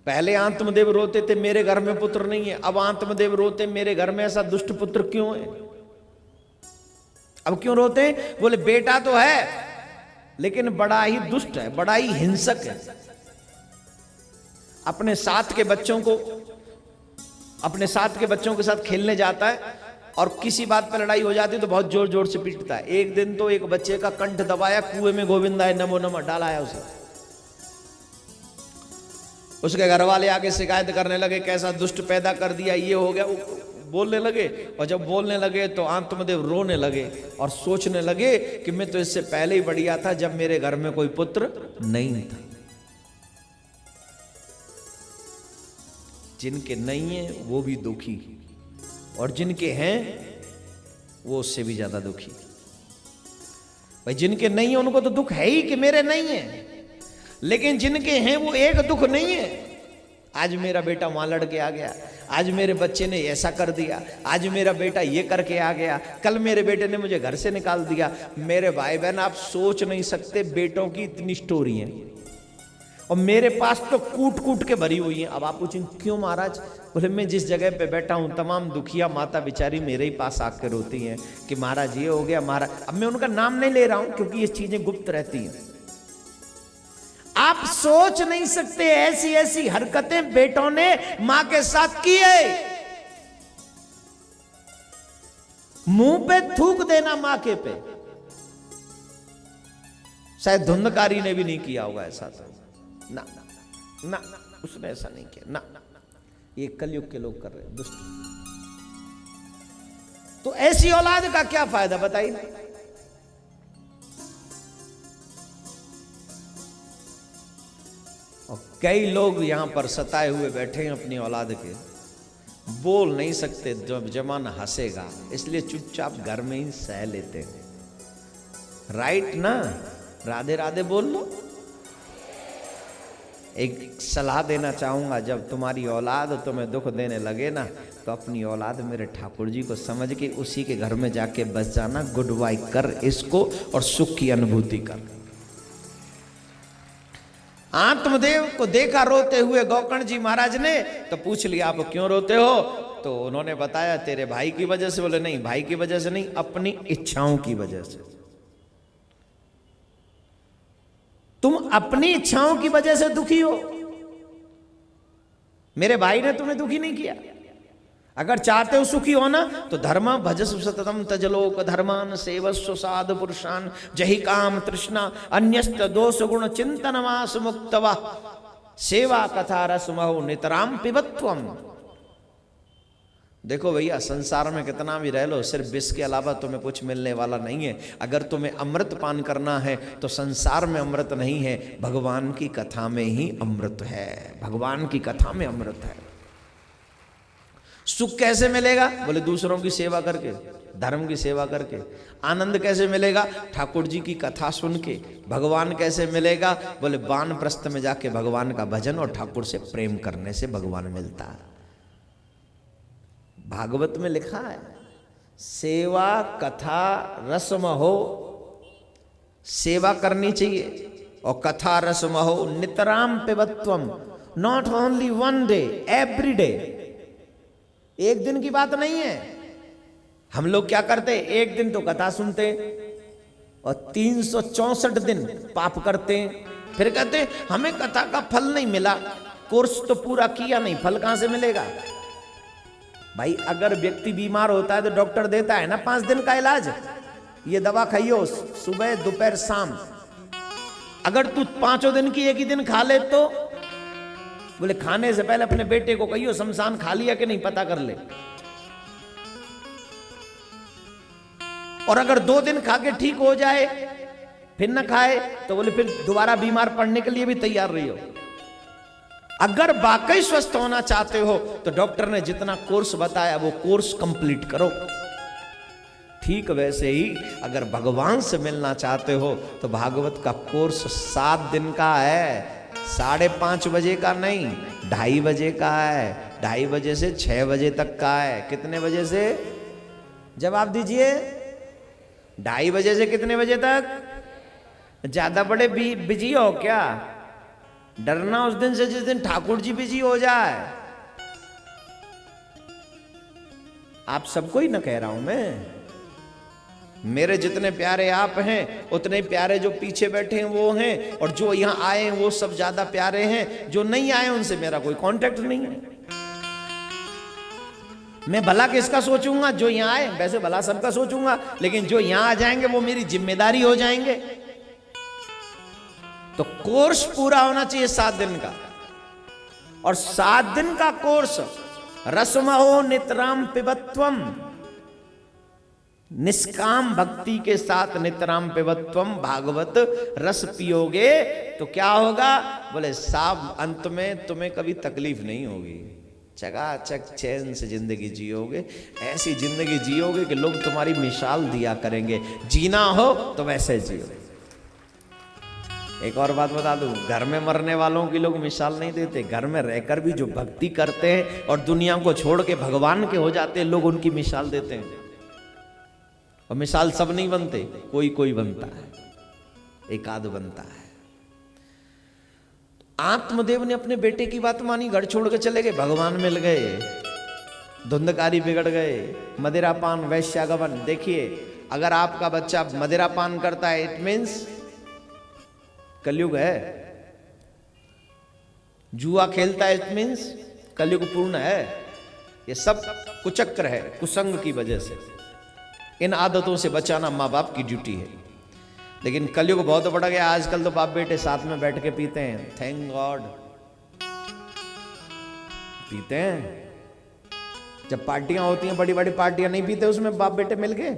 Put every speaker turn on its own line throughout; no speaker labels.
पहले आत्मदेव रोते थे मेरे घर में पुत्र नहीं है, अब आत्मदेव रोते मेरे घर में ऐसा दुष्ट पुत्र क्यों है। अब क्यों रोते हैं? बोले बेटा तो है लेकिन बड़ा ही दुष्ट है, बड़ा ही हिंसक है। अपने साथ के बच्चों के साथ खेलने जाता है और किसी बात पर लड़ाई हो जाती है तो बहुत जोर जोर से पीटता है। एक दिन तो एक बच्चे का कंठ दबाया, कुएं में गोविंदाय नमो नमः डालाया उसे। उसके घर वाले आके शिकायत करने लगे कैसा दुष्ट पैदा कर दिया, ये हो गया, बोलने लगे। और जब बोलने लगे तो आत्मदेव रोने लगे और सोचने लगे कि मैं तो इससे पहले ही बढ़िया था जब मेरे घर में कोई पुत्र नहीं था। जिनके नहीं है वो भी दुखी और जिनके हैं वो उससे भी ज्यादा दुखी। भाई जिनके नहीं है उनको तो दुख है ही कि मेरे नहीं है, लेकिन जिनके हैं वो एक दुख नहीं है। आज मेरा बेटा वहां लड़ के आ गया, आज मेरे बच्चे ने ऐसा कर दिया, आज मेरा बेटा ये करके आ गया, कल मेरे बेटे ने मुझे घर से निकाल दिया। मेरे भाई बहन आप सोच नहीं सकते बेटों की इतनी स्टोरी है और मेरे पास तो कूट कूट के भरी हुई है। अब आप पूछेंगे क्यों महाराज? बोले मैं जिस जगह पे बैठा हूं तमाम दुखिया माता बेचारी मेरे ही पास आकर रोती हैं कि महाराज ये हो गया महाराज। अब मैं उनका नाम नहीं ले रहा हूं क्योंकि ये चीजें गुप्त रहती हैं। आप सोच नहीं सकते ऐसी ऐसी हरकतें बेटों ने मां के साथ की है। मुंह पे थूक देना मां के पे, शायद धुंधकारी ने भी नहीं किया होगा ऐसा। तो ना ना उसने ऐसा नहीं किया ना, ये कलयुग के लोग कर रहे हैं दुष्ट। तो ऐसी औलाद का क्या फायदा बताइए? और कई लोग यहां पर सताए हुए बैठे हैं अपनी औलाद के, बोल नहीं सकते, जब जमाना हंसेगा इसलिए चुपचाप घर में ही सह लेते हैं। राइट ना? राधे राधे बोल लो। एक सलाह देना चाहूंगा, जब तुम्हारी औलाद तुम्हें दुख देने लगे ना तो अपनी औलाद मेरे ठाकुर जी को समझ के उसी के घर में जाके बस जाना, गुड बाय कर इसको और सुख की अनुभूति कर। आत्मदेव को देखा रोते हुए गौकर्ण जी महाराज ने, तो पूछ लिया आप क्यों रोते हो? तो उन्होंने बताया तेरे भाई की वजह से। बोले नहीं भाई की वजह से नहीं, अपनी इच्छाओं की वजह से। तुम अपनी इच्छाओं की वजह से दुखी हो, मेरे भाई ने तुम्हें दुखी नहीं किया। अगर चाहते हो सुखी होना तो धर्म भजस्व सततम तजलोक धर्मान सेवस्व साधु पुरुषान जहि काम तृष्णा अन्यस्त दोष गुण चिंतनमास मुक्तवा सेवा कथा रसमहो नितराम पिबत्वम। देखो भैया संसार में कितना भी रह लो, सिर्फ विष के अलावा तुम्हें कुछ मिलने वाला नहीं है। अगर तुम्हें अमृत पान करना है तो संसार में अमृत नहीं है, भगवान की कथा में ही अमृत है। भगवान की कथा में अमृत है। सुख कैसे मिलेगा? बोले दूसरों की सेवा करके, धर्म की सेवा करके। आनंद कैसे मिलेगा? ठाकुर जी की कथा सुन के। भगवान कैसे मिलेगा? बोले वानप्रस्थ में जाके भगवान का भजन और ठाकुर से प्रेम करने से भगवान मिलता है। भागवत में लिखा है सेवा कथा रसम हो, सेवा करनी चाहिए और कथा रसम हो नितराम पिबत्वम। Not only one day, every day. एक दिन की बात नहीं है। हम लोग क्या करते, एक दिन तो कथा सुनते और 364 दिन पाप करते हैं, फिर कहते हमें कथा का फल नहीं मिला। कोर्स तो पूरा किया नहीं, फल कहां से मिलेगा? भाई अगर व्यक्ति बीमार होता है तो डॉक्टर देता है ना 5 दिन का इलाज, ये दवा खाइयो सुबह दोपहर शाम। अगर तू 5 दिन की एक ही दिन खा ले तो बोले खाने से पहले अपने बेटे को कहियो शमशान खा लिया कि नहीं पता कर ले। और अगर 2 दिन खा के ठीक हो जाए फिर ना खाए तो बोले फिर दोबारा बीमार पड़ने के लिए भी तैयार रहियो। अगर वाकई स्वस्थ होना चाहते हो तो डॉक्टर ने जितना कोर्स बताया वो कोर्स कंप्लीट करो। ठीक वैसे ही अगर भगवान से मिलना चाहते हो तो भागवत का कोर्स 7 दिन का है, 5:30 बजे का नहीं, 2:30 बजे का है, 2:30 बजे से 6 बजे तक का है। कितने बजे से? जवाब दीजिए। 2:30 बजे से कितने बजे तक? ज्यादा बड़े बिजी हो क्या? डरना उस दिन से जिस दिन ठाकुर जी बिजी हो जाए। आप सबको ही न कह रहा हूं मैं, मेरे जितने प्यारे आप हैं उतने प्यारे जो पीछे बैठे हैं वो हैं, और जो यहां आए हैं वो सब ज्यादा प्यारे हैं। जो नहीं आए उनसे मेरा कोई कांटेक्ट नहीं है। मैं भला किसका सोचूंगा? जो यहां आए, वैसे भला सबका सोचूंगा, लेकिन जो यहां आ जाएंगे वो मेरी जिम्मेदारी हो जाएंगे। तो कोर्स पूरा होना चाहिए 7 दिन का, और 7 दिन का कोर्स रसमहो नितराम पिबत्वम, निष्काम भक्ति के साथ नितराम पिबत्वम, भागवत रस पियोगे तो क्या होगा? बोले साहब अंत में तुम्हें कभी तकलीफ नहीं होगी, चकाचक चैन से जिंदगी जियोगे। ऐसी जिंदगी जियोगे कि लोग तुम्हारी मिसाल दिया करेंगे। जीना हो तो वैसे जियो। एक और बात बता दूं, घर में मरने वालों की लोग मिसाल नहीं देते, घर में रहकर भी जो भक्ति करते हैं और दुनिया को छोड़ के भगवान के हो जाते हैं, लोग उनकी मिसाल देते हैं। और मिसाल सब नहीं बनते, कोई कोई बनता है, एक आध बनता है। आत्मदेव ने अपने बेटे की बात मानी, घर छोड़ के चले गए, भगवान मिल गए, धुंधकारी बिगड़ गए, मदिरापान वैश्यागमन। देखिए, अगर आपका बच्चा मदिरापान करता है, इट मीन्स कलयुग है। जुआ खेलता है, इट मीन्स कलयुग पूर्ण है। ये सब कुचक्र है, कुसंग की वजह से। इन आदतों से बचाना माँ बाप की ड्यूटी है। लेकिन कलयुग बहुत बढ़ गया, आजकल तो बाप बेटे साथ में बैठ के पीते हैं। थैंक गॉड पीते हैं। जब पार्टियां होती हैं, बड़ी बड़ी पार्टियां, नहीं पीते उसमें बाप बेटे मिल गए,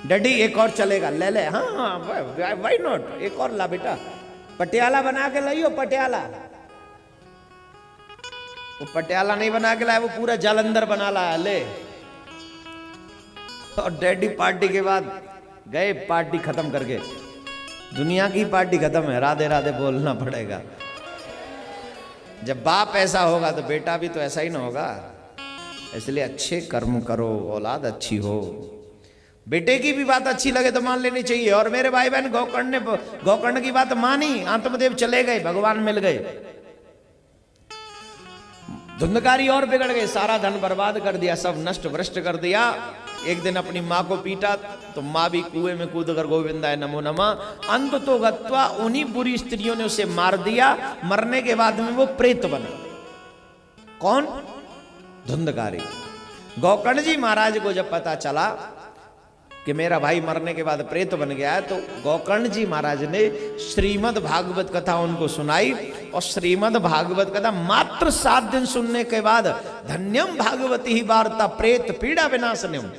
डैडी एक और चलेगा, ले ले, हाँ वाई नॉट, एक और ला बेटा, पटियाला बना के लाइयो, पटियाला। वो पटियाला नहीं बना के लाया, वो पूरा जालंधर बना लाया, ले। और डैडी पार्टी के बाद गए, पार्टी खत्म करके। दुनिया की पार्टी खत्म है, राधे राधे बोलना पड़ेगा। जब बाप ऐसा होगा तो बेटा भी तो ऐसा ही ना होगा। इसलिए अच्छे कर्म करो, औलाद अच्छी हो। बेटे की भी बात अच्छी लगे तो मान लेनी चाहिए। और मेरे भाई बहन, गोकर्ण की बात मानी, आत्मदेव चले गए, भगवान मिल गए। धुंधकारी और बिगड़ गए, सारा धन बर्बाद कर दिया, सब नष्ट भ्रष्ट कर दिया। एक दिन अपनी माँ को पीटा तो माँ भी कुएं में कूद कर गोविंदाय नमो नमः। अंत तो गत्वा, उन्हीं बुरी स्त्रियों ने उसे मार दिया। मरने के बाद में वो प्रेत बना। कौन? धुंधकारी। गोकर्ण जी महाराज को जब पता चला कि मेरा भाई मरने के बाद प्रेत बन गया है, तो गोकर्ण जी महाराज ने श्रीमद् भागवत कथा उनको सुनाई। और श्रीमद् भागवत कथा मात्र 7 दिन सुनने के बाद, धन्यम भागवती ही वार्ता प्रेत पीड़ा विनाशनम,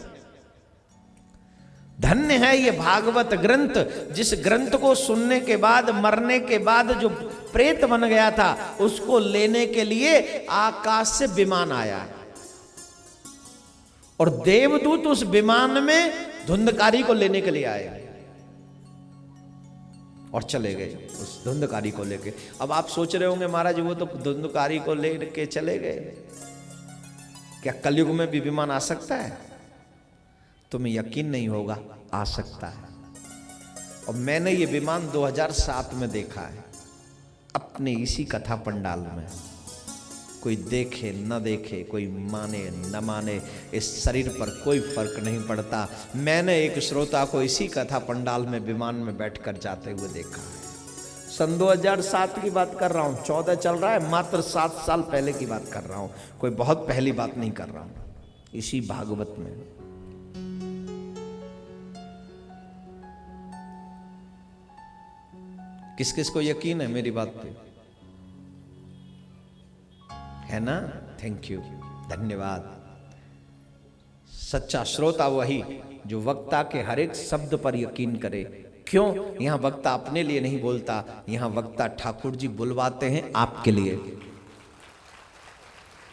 धन्य है ये भागवत ग्रंथ, जिस ग्रंथ को सुनने के बाद, मरने के बाद जो प्रेत बन गया था, उसको लेने के लिए आकाश से विमान आया। और देवदूत उस विमान में धुंधकारी को लेने के लिए आए और चले गए उस धुंधकारी को लेके। अब आप सोच रहे होंगे, महाराज वो तो धुंधकारी को लेके चले गए, क्या कलयुग में भी विमान आ सकता है? तुम्हें यकीन नहीं होगा, आ सकता है। और मैंने ये विमान 2007 में देखा है, अपने इसी कथा पंडाल में। कोई देखे न देखे, कोई माने न माने, इस शरीर पर कोई फर्क नहीं पड़ता। मैंने एक श्रोता को इसी कथा पंडाल में विमान में बैठकर जाते हुए देखा है। सन 2007 की बात कर रहा हूँ, 14 चल रहा है, मात्र 7 साल पहले की बात कर रहा हूँ, कोई बहुत पहली बात नहीं कर रहा हूँ। इसी भागवत में किस किस को यकीन है मेरी बात पे? है ना? थैंक यू, धन्यवाद। सच्चा श्रोता वही जो वक्ता के हर एक शब्द पर यकीन करे। क्यों? यहां वक्ता अपने लिए नहीं बोलता, यहां वक्ता ठाकुर जी बुलवाते हैं आपके लिए।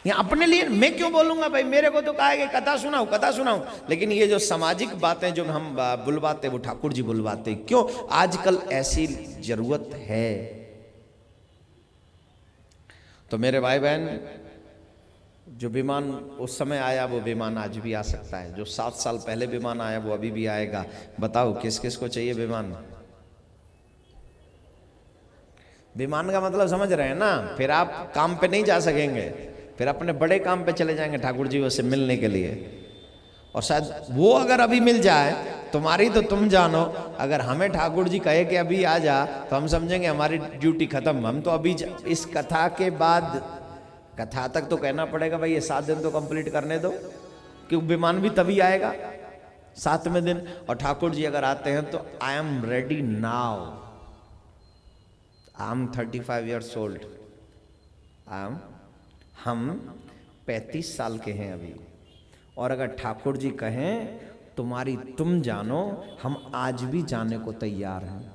यहां अपने लिए मैं क्यों बोलूंगा भाई? मेरे को तो कहा है कि कथा सुनाऊं, कथा सुनाऊं, लेकिन ये जो सामाजिक बातें जो हम बुलवाते वो ठाकुर जी बुलवाते। क्यों? आजकल ऐसी जरूरत है। तो मेरे भाई बहन, जो विमान उस समय आया वो विमान आज भी आ सकता है। जो 7 साल पहले विमान आया वो अभी भी आएगा। बताओ किस किस को चाहिए विमान? विमान का मतलब समझ रहे हैं ना, फिर आप काम पे नहीं जा सकेंगे, फिर अपने बड़े काम पे चले जाएंगे ठाकुर जी से मिलने के लिए। और शायद वो अगर अभी मिल जाए, तुम्हारी तो तुम जानो, अगर हमें ठाकुर जी कहे कि अभी आ जा, तो हम समझेंगे हमारी ड्यूटी खत्म, हम तो अभी इस कथा के बाद, कथा तक तो कहना पड़ेगा भाई ये 7 दिन तो कंप्लीट करने दो, क्योंकि विमान भी तभी आएगा 7वें दिन। और ठाकुर जी अगर आते हैं तो I am ready now, I am 35 years old, हम 35 साल के हैं अभी, और अगर ठाकुर जी कहें तुम्हारी तुम जानो, हम आज भी जाने को तैयार हैं।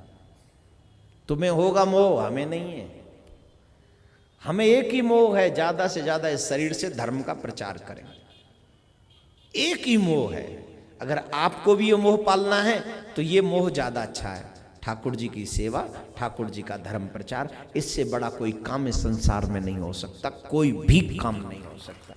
तुम्हें होगा मोह, हमें नहीं है। हमें एक ही मोह है, ज्यादा से ज्यादा इस शरीर से धर्म का प्रचार करें, एक ही मोह है। अगर आपको भी ये मोह पालना है तो ये मोह ज्यादा अच्छा है, ठाकुर जी की सेवा, ठाकुर जी का धर्म प्रचार, इससे बड़ा कोई काम इस संसार में नहीं हो सकता, कोई भी काम नहीं हो सकता।